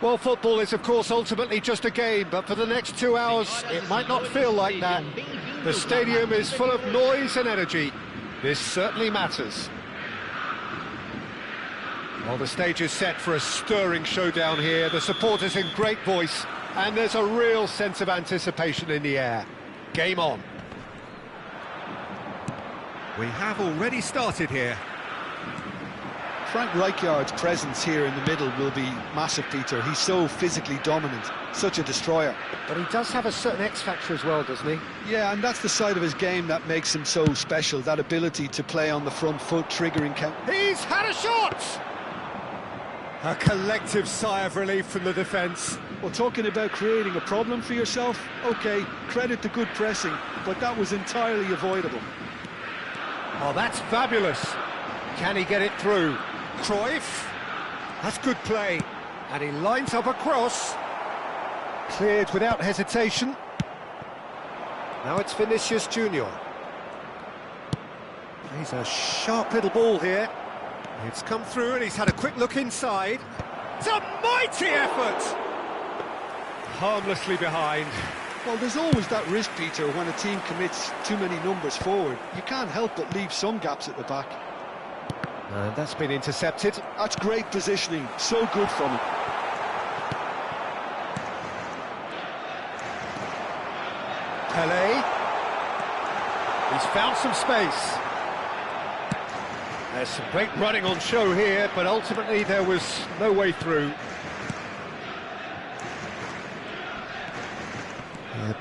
Well, football is, of course, ultimately just a game, but for the next 2 hours, it might not feel like that. The stadium is full of noise and energy. This certainly matters. Well, the stage is set for a stirring showdown here. The supporters in great voice, and there's a real sense of anticipation in the air. Game on. We have already started here. Frank Rijkaard's presence here in the middle will be massive, Peter. He's so physically dominant, such a destroyer. But he does have a certain X-factor as well, doesn't he? Yeah, and that's the side of his game that makes him so special, that ability to play on the front foot, triggering count. He's had a shot! A collective sigh of relief from the defence. Well, talking about creating a problem for yourself, OK, credit to good pressing, but that was entirely avoidable. Oh, that's fabulous. Can he get it through? Cruyff, that's good play, and he lines up a cross, cleared without hesitation. Now it's Vinicius Junior. He's a sharp little ball here. It's come through and he's had a quick look inside. It's a mighty effort! Harmlessly behind. Well, there's always that risk, Peter, when a team commits too many numbers forward. You can't help but leave some gaps at the back. And that's been intercepted. That's great positioning, so good from him. Pelé. He's found some space. There's some great running on show here, but ultimately there was no way through.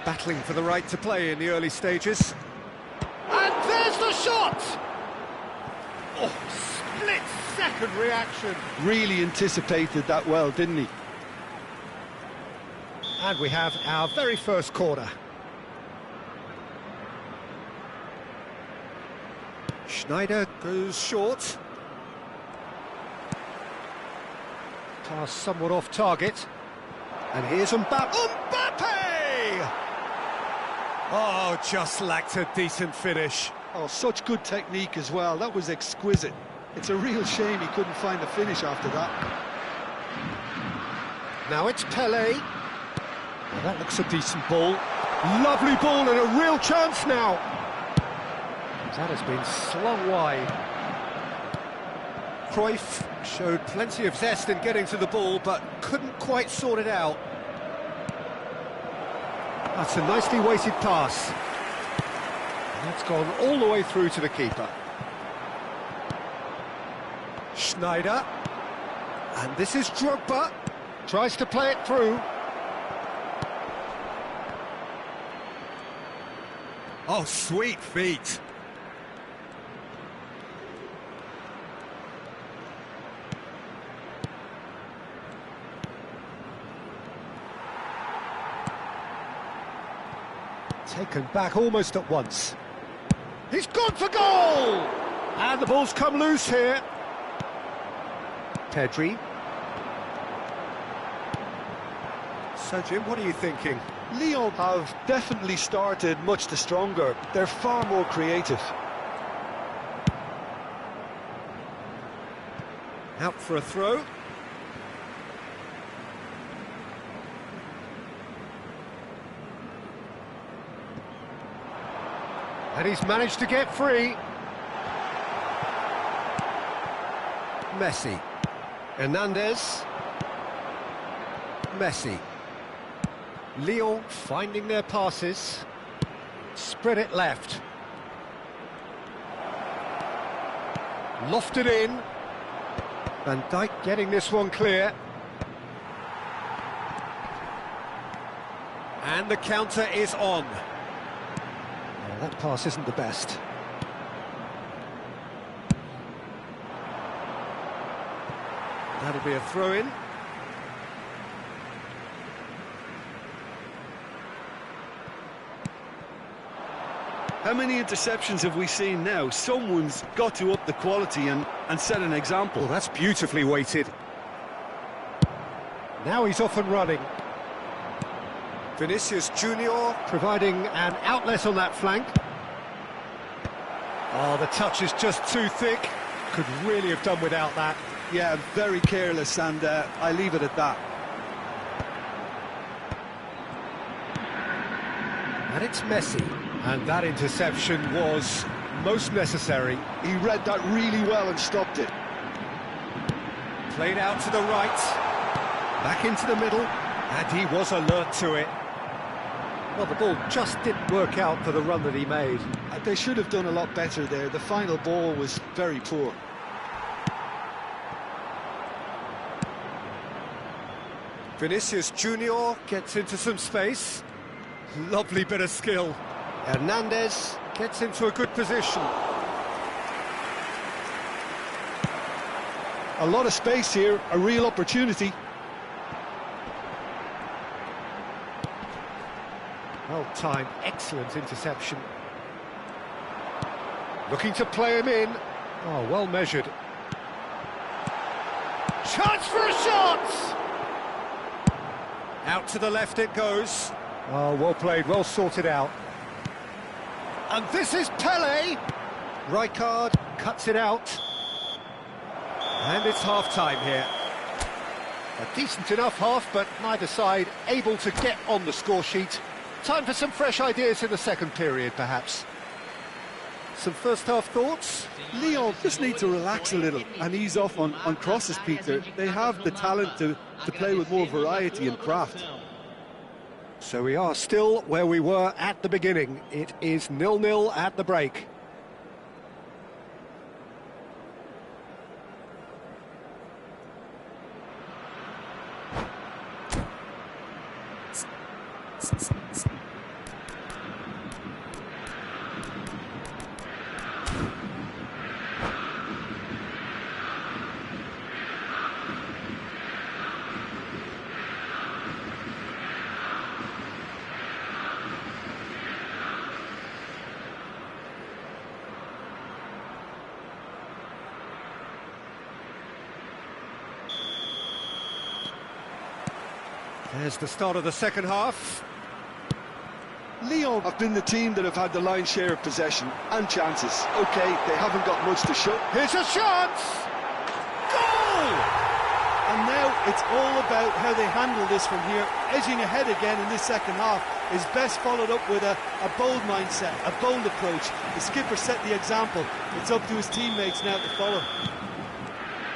Battling for the right to play in the early stages. And there's the shot! Oh, split-second reaction. Really anticipated that well, didn't he? And we have our very first corner. Schneider goes short. Pass somewhat off target. And here's Mbappe! Oh, just lacked a decent finish. Oh, such good technique as well. That was exquisite. It's a real shame he couldn't find the finish after that. Now it's Pelé. Well, that looks a decent ball. Lovely ball and a real chance now. That has been slung wide. Cruyff showed plenty of zest in getting to the ball, but couldn't quite sort it out. That's a nicely weighted pass. And that's gone all the way through to the keeper. Schneider. And this is Drogba. Tries to play it through. Oh, sweet feet. Taken back almost at once. He's gone for goal! And the ball's come loose here. Pedri. So, Jim, what are you thinking? Lyon have definitely started much the stronger. They're far more creative. Out for a throw. And he's managed to get free. Messi. Hernandez. Messi. Lyon finding their passes. Spread it left. Lofted in. Van Dijk getting this one clear. And the counter is on. That pass isn't the best. That'll be a throw-in. How many interceptions have we seen now? Someone's got to up the quality and set an example. Well, that's beautifully weighted. Now he's off and running. Vinicius Junior providing an outlet on that flank. Oh, the touch is just too thick. Could really have done without that. Yeah, very careless, and I leave it at that. And it's Messi. And that interception was most necessary. He read that really well and stopped it. Played out to the right, back into the middle, and he was alert to it. Well, the ball just didn't work out for the run that he made. They should have done a lot better there. The final ball was very poor. Vinicius Junior gets into some space. Lovely bit of skill. Hernandez gets into a good position. A lot of space here, a real opportunity. Well timed, excellent interception. Looking to play him in. Oh, well measured. Chance for a shot! Out to the left it goes. Oh, well played, well sorted out. And this is Pele. Rijkaard cuts it out. And it's half-time here. A decent enough half, but neither side able to get on the score sheet. Time for some fresh ideas in the second period, perhaps. Some first-half thoughts? Lyon just need to relax a little and ease off on crosses, Peter. They have the talent to play with more variety and craft. So we are still where we were at the beginning. It is 0-0 at the break. There's the start of the second half. Lyon have been the team that have had the lion's share of possession and chances. OK, they haven't got much to show. Here's a chance! Goal! And now it's all about how they handle this from here. Edging ahead again in this second half is best followed up with a bold mindset, a bold approach. The skipper set the example. It's up to his teammates now to follow.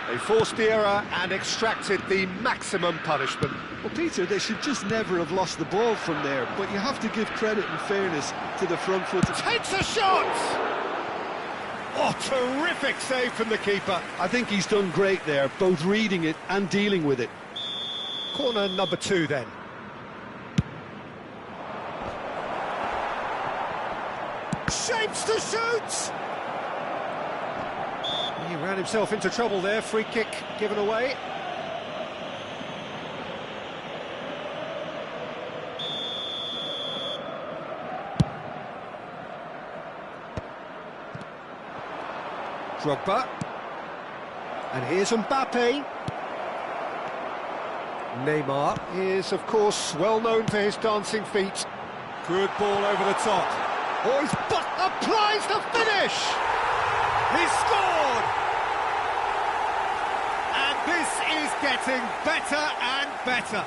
They forced the error and extracted the maximum punishment. Well, Peter, they should just never have lost the ball from there, but you have to give credit and fairness to the front foot. Takes a shot! Oh, terrific save from the keeper. I think he's done great there, both reading it and dealing with it. Corner number 2 then. Shapes to shoot! He ran himself into trouble there, free kick given away. Drogba. And here's Mbappe. Neymar is, of course, well known for his dancing feet. Good ball over the top. Oh, his butt applies the finish! He scored! And this is getting better and better.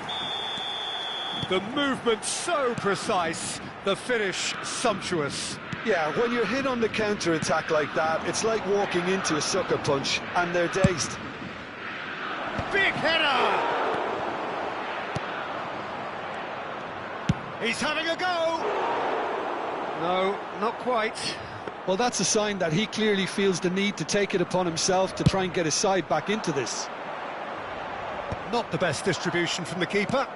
The movement so precise, the finish sumptuous. Yeah, when you're hit on the counter-attack like that, it's like walking into a sucker punch, and they're dazed. Big header! He's having a go! No, not quite. Well, that's a sign that he clearly feels the need to take it upon himself to try and get his side back into this. Not the best distribution from the keeper.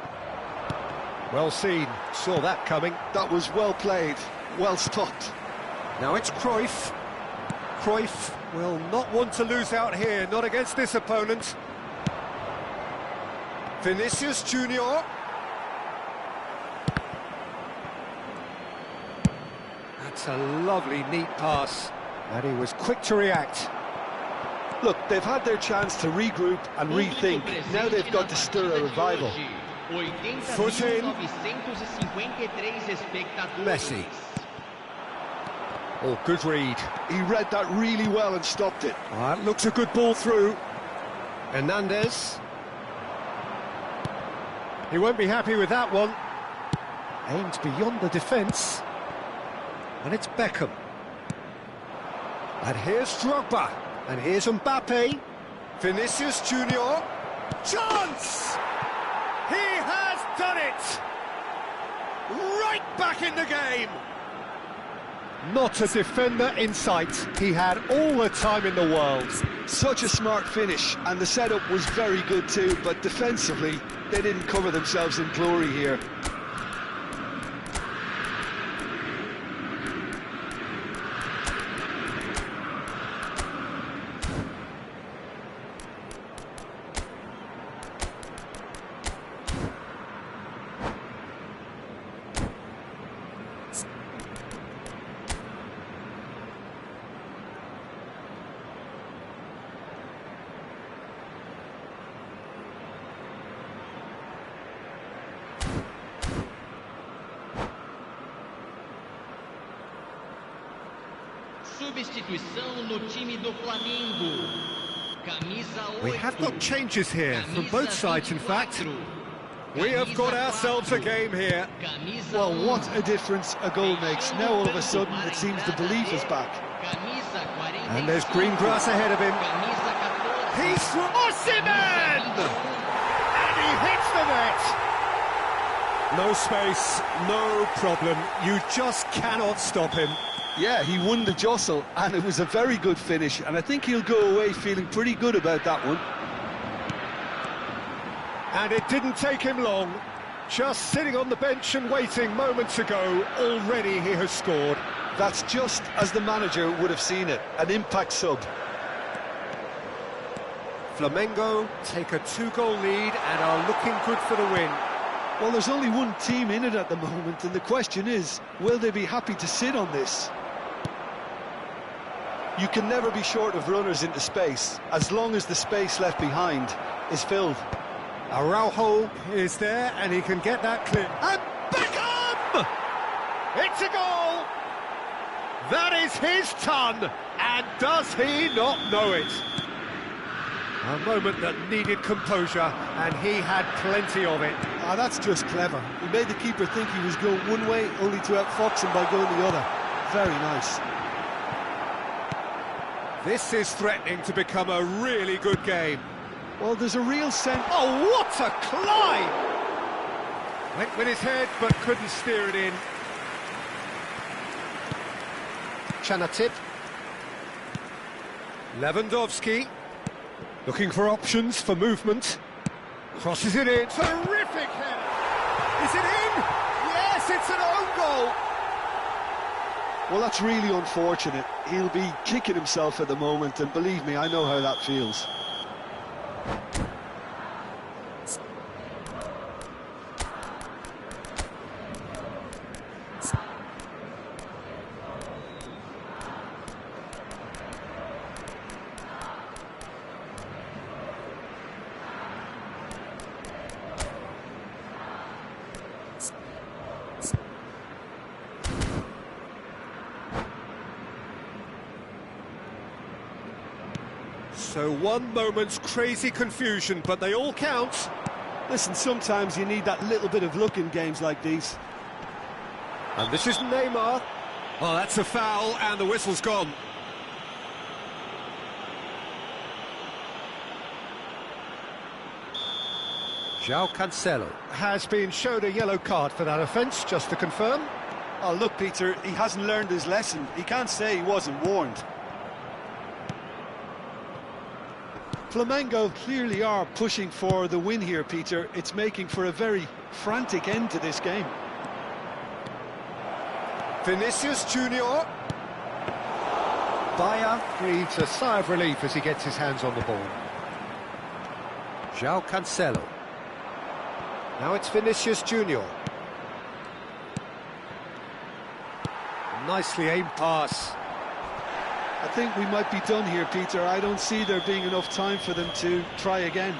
Well seen, saw that coming. That was well played, well stopped. Now it's Cruyff. Cruyff will not want to lose out here, not against this opponent. Vinicius Junior. That's a lovely, neat pass. And he was quick to react. Look, they've had their chance to regroup and rethink. Now they've got to stir a revival. Foot in. Messi. Oh, good read. He read that really well and stopped it. That looks a good ball through. Hernandez. He won't be happy with that one. Aimed beyond the defence. And it's Beckham. And here's Drogba. And here's Mbappe. Vinicius Junior. Chance! He has done it! Right back in the game! Not a defender in sight. He had all the time in the world. Such a smart finish, and the setup was very good too, but defensively, they didn't cover themselves in glory here. Substituição no time do Flamengo. Camisa 8. We have got changes here, from both sides in fact. We have got ourselves a game here. Well, what a difference a goal makes. Now all of a sudden it seems the belief is back. And there's green grass ahead of him. He's Osimhen! And he hits the net! No space, no problem. You just cannot stop him. Yeah, he won the jostle, and it was a very good finish, and I think he'll go away feeling pretty good about that one. And it didn't take him long. Just sitting on the bench and waiting moments ago, already he has scored. That's just as the manager would have seen it, an impact sub. Flamengo take a 2-goal lead and are looking good for the win. Well, there's only one team in it at the moment, and the question is, will they be happy to sit on this? You can never be short of runners into space, as long as the space left behind is filled. Araujo is there, and he can get that clear. And Beckham! It's a goal! That is his ton, and does he not know it? A moment that needed composure, and he had plenty of it. Ah, that's just clever. He made the keeper think he was going one way, only to outfox him by going the other. Very nice. This is threatening to become a really good game. Well, there's a real sense... Oh, what a climb! Went with his head, but couldn't steer it in. Chanatip. Lewandowski. Looking for options for movement. Crosses it in. Terrific header! Is it in? Yes, it's an own goal! Well, that's really unfortunate. He'll be kicking himself at the moment, and believe me, I know how that feels. So one moment's crazy confusion, but they all count. Listen, sometimes you need that little bit of luck in games like these. And this is Neymar. Well, that's a foul, and the whistle's gone. João Cancelo has been showed a yellow card for that offence, just to confirm. Oh, look, Peter, he hasn't learned his lesson. He can't say he wasn't warned. Flamengo clearly are pushing for the win here, Peter. It's making for a very frantic end to this game. Vinicius Junior. Bayer breathes a sigh of relief as he gets his hands on the ball. João Cancelo. Now it's Vinicius Junior. Nicely aimed pass. I think we might be done here, Peter. I don't see there being enough time for them to try again.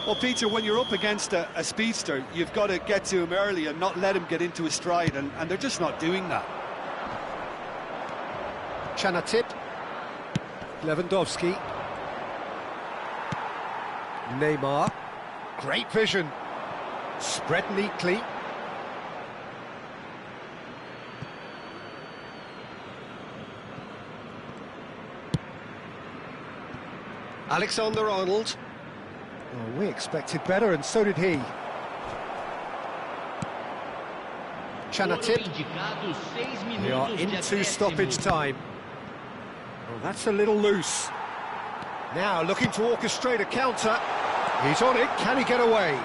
Well, Peter, when you're up against a speedster, you've got to get to him early and not let him get into his stride, and they're just not doing that. Chanatip. Lewandowski. Neymar. Great vision. Spread neatly. Alexander-Arnold. Oh, we expected better, and so did he. Chanatip. We are into stoppage time. Well, that's a little loose. Now looking to orchestrate a counter. He's on it. Can he get away?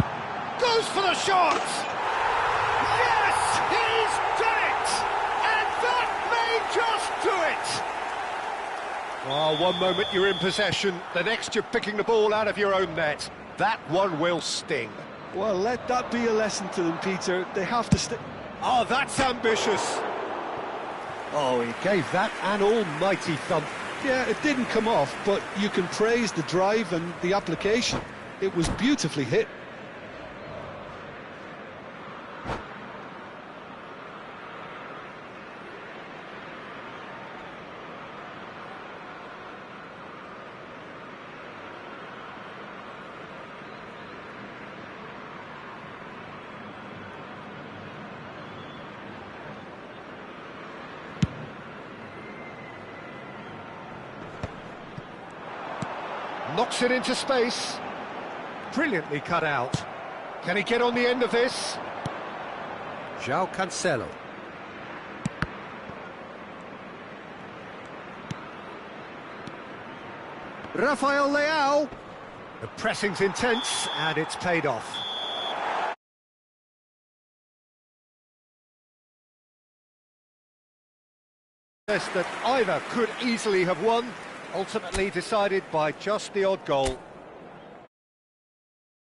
Goes for the shot! Yes! He's done it! And that may just do it! Oh, one moment you're in possession, the next you're picking the ball out of your own net. That one will sting. Well, let that be a lesson to them, Peter. They have to stay. Oh, that's ambitious. Oh, he gave that an almighty thump. Yeah, it didn't come off, but you can praise the drive and the application. It was beautifully hit. Knocks it into space. Brilliantly cut out. Can he get on the end of this? João Cancelo. Rafael Leao. The pressing's intense, and it's paid off. That either could easily have won, ultimately decided by just the odd goal.